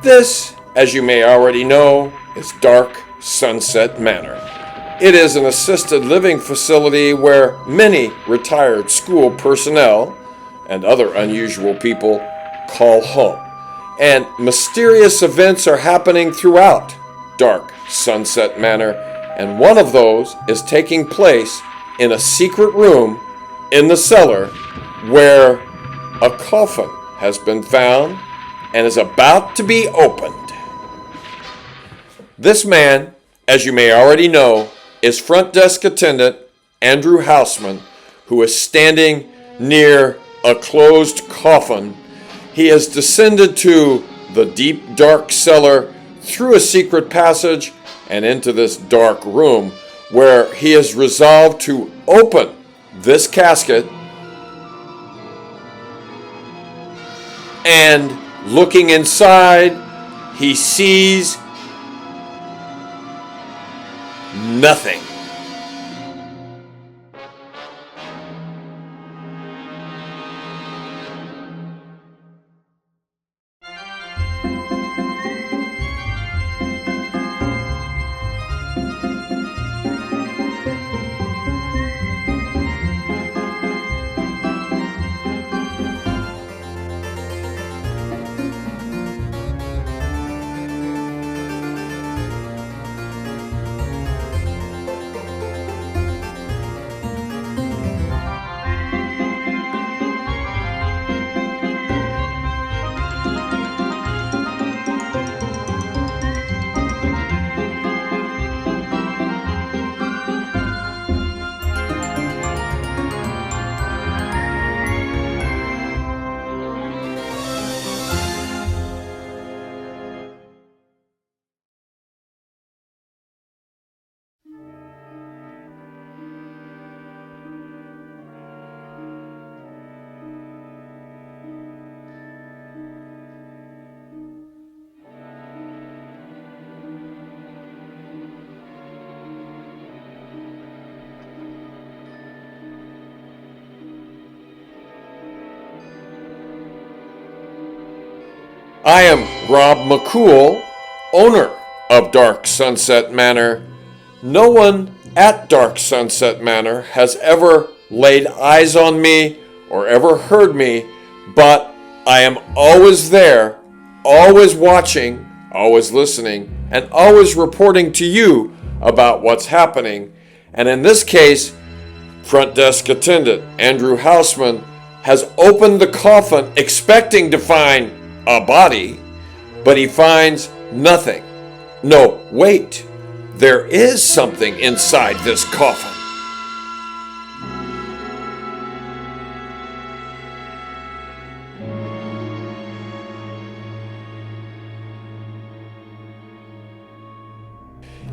This, as you may already know, is Dark Sunset Manor. It is an assisted living facility where many retired school personnel and other unusual people call home. And mysterious events are happening throughout Dark Sunset Manor, and one of those is taking place in a secret room in the cellar where a coffin has been found and is about to be opened. This man, as you may already know, is front desk attendant Andrew Houseman, who is standing near a closed coffin. He has descended to the deep, dark cellar through a secret passage and into this dark room where he has resolved to open this casket, and looking inside, he sees nothing. I am Rob McCool, owner of Dark Sunset Manor. No one at Dark Sunset Manor has ever laid eyes on me or ever heard me, but I am always there, always watching, always listening, and always reporting to you about what's happening. And in this case, front desk attendant Andrew Houseman has opened the coffin expecting to find a body, but he finds nothing. No, wait, there is something inside this coffin.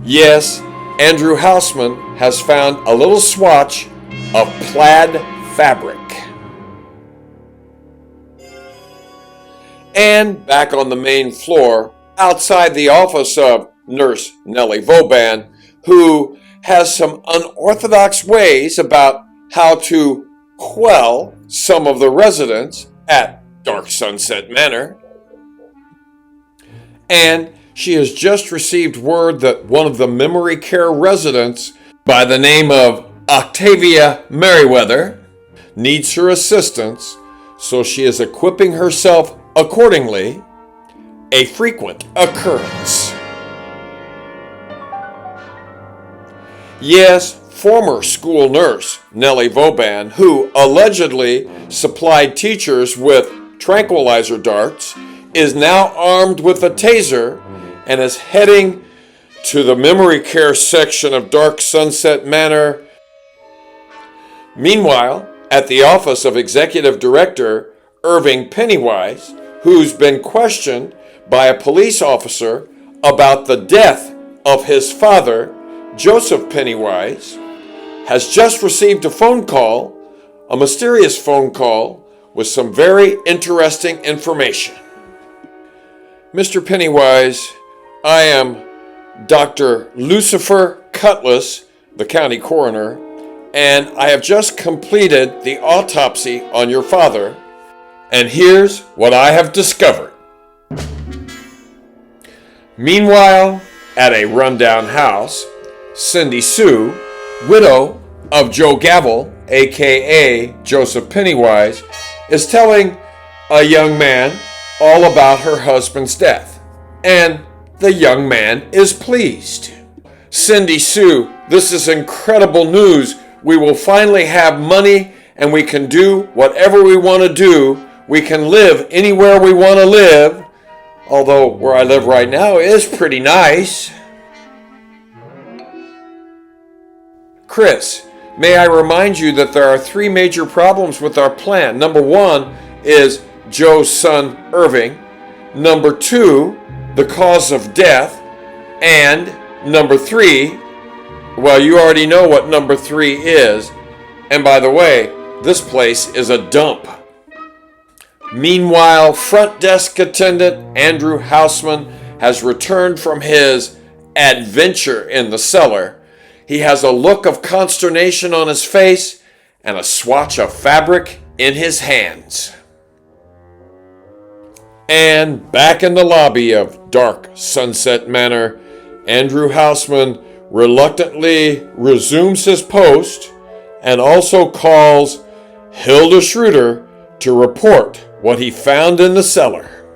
Yes, Andrew Houseman has found a little swatch of plaid fabric. And back on the main floor, outside the office of Nurse Nellie Vauban, who has some unorthodox ways about how to quell some of the residents at Dark Sunset Manor. And she has just received word that one of the memory care residents by the name of Octavia Merriweather needs her assistance, so she is equipping herself accordingly, a frequent occurrence. Yes, former school nurse Nellie Vauban, who allegedly supplied teachers with tranquilizer darts, is now armed with a taser and is heading to the memory care section of Dark Sunset Manor. Meanwhile, at the office of Executive Director Irving Pennywise, who's been questioned by a police officer about the death of his father, Joseph Pennywise, has just received a phone call, a mysterious phone call with some very interesting information. Mr. Pennywise, I am Dr. Lucifer Cutlass, the county coroner, and I have just completed the autopsy on your father. And here's what I have discovered. Meanwhile, at a rundown house, Cindy Sue, widow of Joe Gavel, aka Joseph Pennywise, is telling a young man all about her husband's death. And the young man is pleased. Cindy Sue, this is incredible news. We will finally have money and we can do whatever we want to do. We can live anywhere we want to live. Although where I live right now is pretty nice. Chris, may I remind you that there are 3 major problems with our plan. Number 1 is Joe's son Irving. Number 2, the cause of death. And number 3, well, you already know what number 3 is. And by the way, this place is a dump. Meanwhile, front desk attendant Andrew Houseman has returned from his adventure in the cellar. He has a look of consternation on his face and a swatch of fabric in his hands. And back in the lobby of Dark Sunset Manor, Andrew Houseman reluctantly resumes his post and also calls Hilda Schroeder to report what he found in the cellar.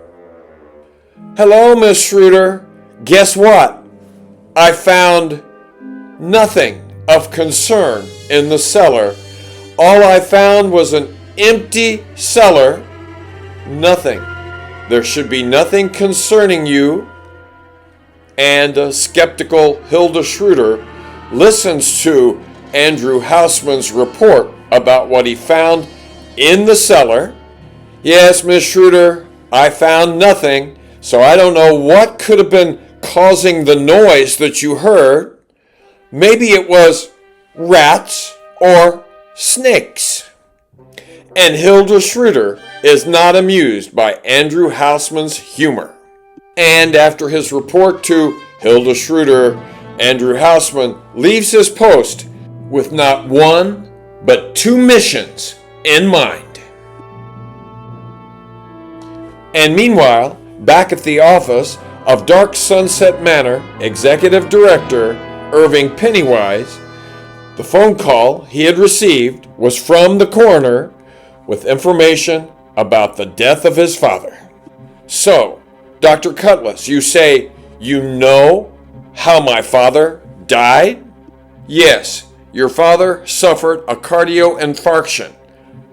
Hello, Miss Schroeder. Guess what? I found nothing of concern in the cellar. All I found was an empty cellar. Nothing. There should be nothing concerning you. And a skeptical Hilda Schroeder listens to Andrew Houseman's report about what he found in the cellar. Yes, Miss Schroeder, I found nothing, so I don't know what could have been causing the noise that you heard. Maybe it was rats or snakes. And Hilda Schroeder is not amused by Andrew Houseman's humor. And after his report to Hilda Schroeder, Andrew Houseman leaves his post with not 1, but 2 missions in mind. And meanwhile, back at the office of Dark Sunset Manor Executive Director Irving Pennywise, the phone call he had received was from the coroner with information about the death of his father. So, Dr. Cutlass, you say you know how my father died? Yes, your father suffered a cardio infarction,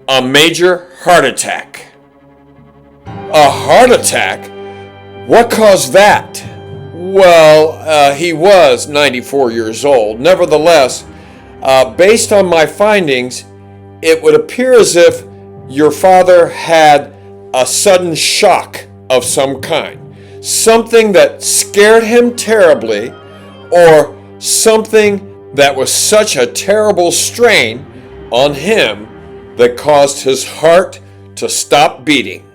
a major heart attack. A heart attack? What caused that? Well, he was 94 years old. Nevertheless, based on my findings, it would appear as if your father had a sudden shock of some kind. Something that scared him terribly, or something that was such a terrible strain on him that caused his heart to stop beating.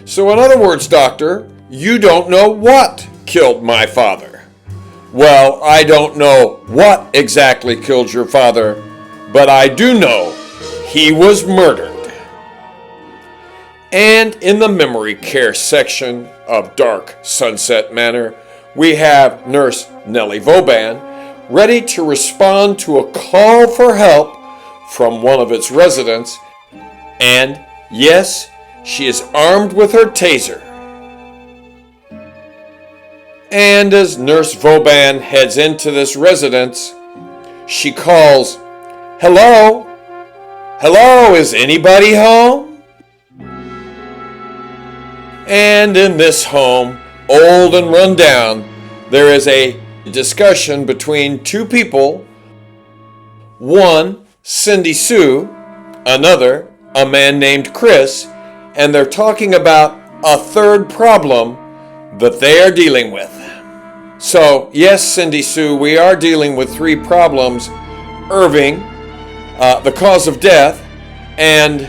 So in other words, doctor, you don't know what killed my father. Well, I don't know what exactly killed your father, but I do know he was murdered. And in the memory care section of Dark Sunset Manor, we have Nurse Nellie Vauban ready to respond to a call for help from one of its residents. And yes, she is armed with her taser. And as Nurse Vauban heads into this residence, she calls, "Hello? Hello, is anybody home?" And in this home, old and run down, there is a discussion between 2 people. One, Cindy Sue, another, a man named Chris, and they're talking about a third problem that they are dealing with. So, yes, Cindy Sue, we are dealing with 3 problems. Irving, the cause of death, and,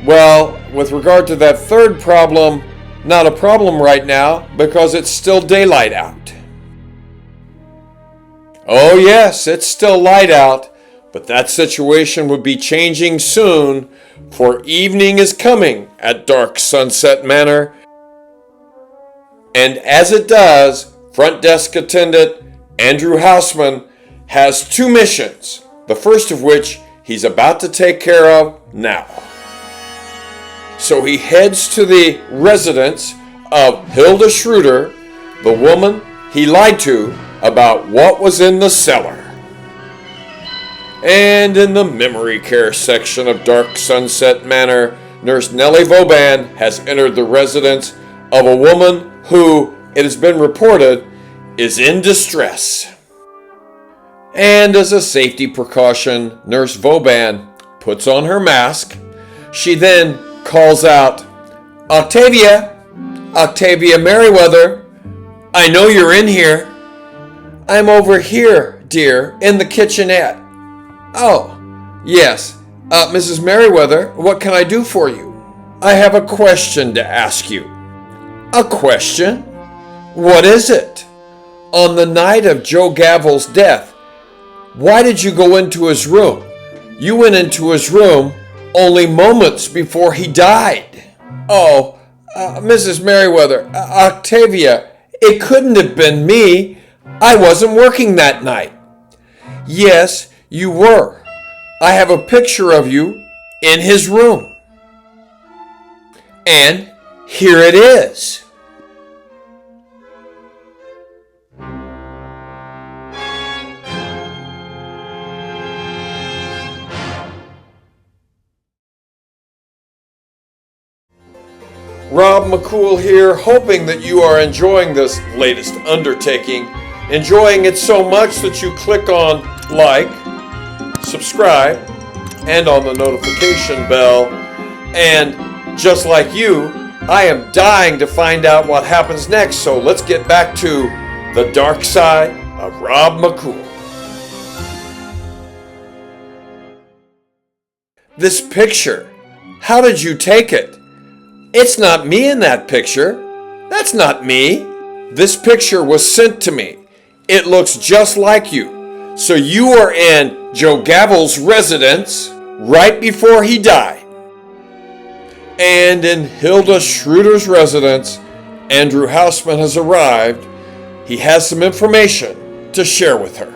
well, with regard to that third problem, not a problem right now because it's still daylight out. Oh yes, it's still light out, but that situation would be changing soon, for evening is coming at Dark Sunset Manor. And as it does, front desk attendant Andrew Hausman has two missions, the first of which he's about to take care of now. So he heads to the residence of Hilda Schroeder, the woman he lied to about what was in the cellar. And in the memory care section of Dark Sunset Manor, Nurse Nellie Vauban has entered the residence of a woman who, it has been reported, is in distress. And as a safety precaution, Nurse Vauban puts on her mask. She then calls out, Octavia Merriweather, I know you're in here. I'm over here, dear, in the kitchenette. Oh, yes. Mrs. Merriweather, what can I do for you? I have a question to ask you. A question? What is it? On the night of Joe Gavel's death, why did you go into his room? You went into his room only moments before he died. Oh, Mrs. Merriweather, Octavia, it couldn't have been me. I wasn't working that night. Yes, you were. I have a picture of you in his room. And here it is. Rob McCool here, hoping that you are enjoying this latest undertaking, enjoying it so much that you click on like, subscribe, and on the notification bell. And just like you, I am dying to find out what happens next, so let's get back to the dark side of Rob McCool. This picture, how did you take it? It's not me in that picture. That's not me. This picture was sent to me. It looks just like you. So you are in Joe Gavel's residence right before he died. And in Hilda Schroeder's residence, Andrew Hausman has arrived. He has some information to share with her.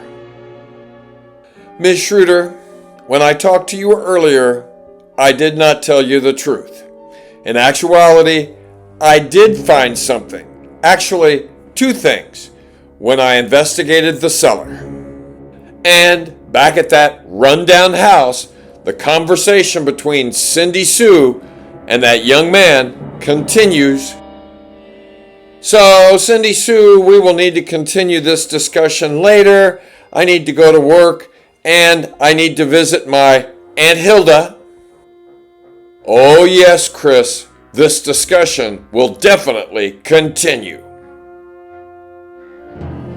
Ms. Schroeder, when I talked to you earlier, I did not tell you the truth. In actuality, I did find something. Actually, two things, when I investigated the cellar. And back at that rundown house, the conversation between Cindy Sue and that young man continues. So, Cindy Sue, we will need to continue this discussion later. I need to go to work, and I need to visit my Aunt Hilda. Oh yes, Chris, this discussion will definitely continue.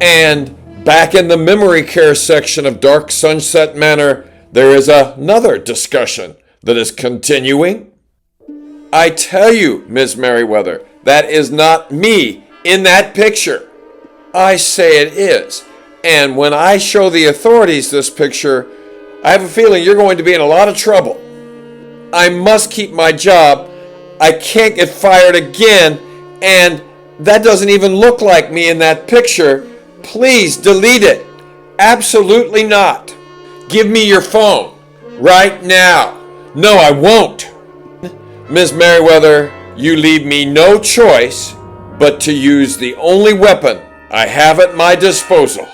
And back in the memory care section of Dark Sunset Manor, there is another discussion that is continuing. I tell you, Ms. Merriweather, that is not me in that picture. I say it is. And when I show the authorities this picture, I have a feeling you're going to be in a lot of trouble. I must keep my job. I can't get fired again. And that doesn't even look like me in that picture. Please delete it. Absolutely not. Give me your phone right now. No, I won't. Ms. Merriweather, you leave me no choice but to use the only weapon I have at my disposal.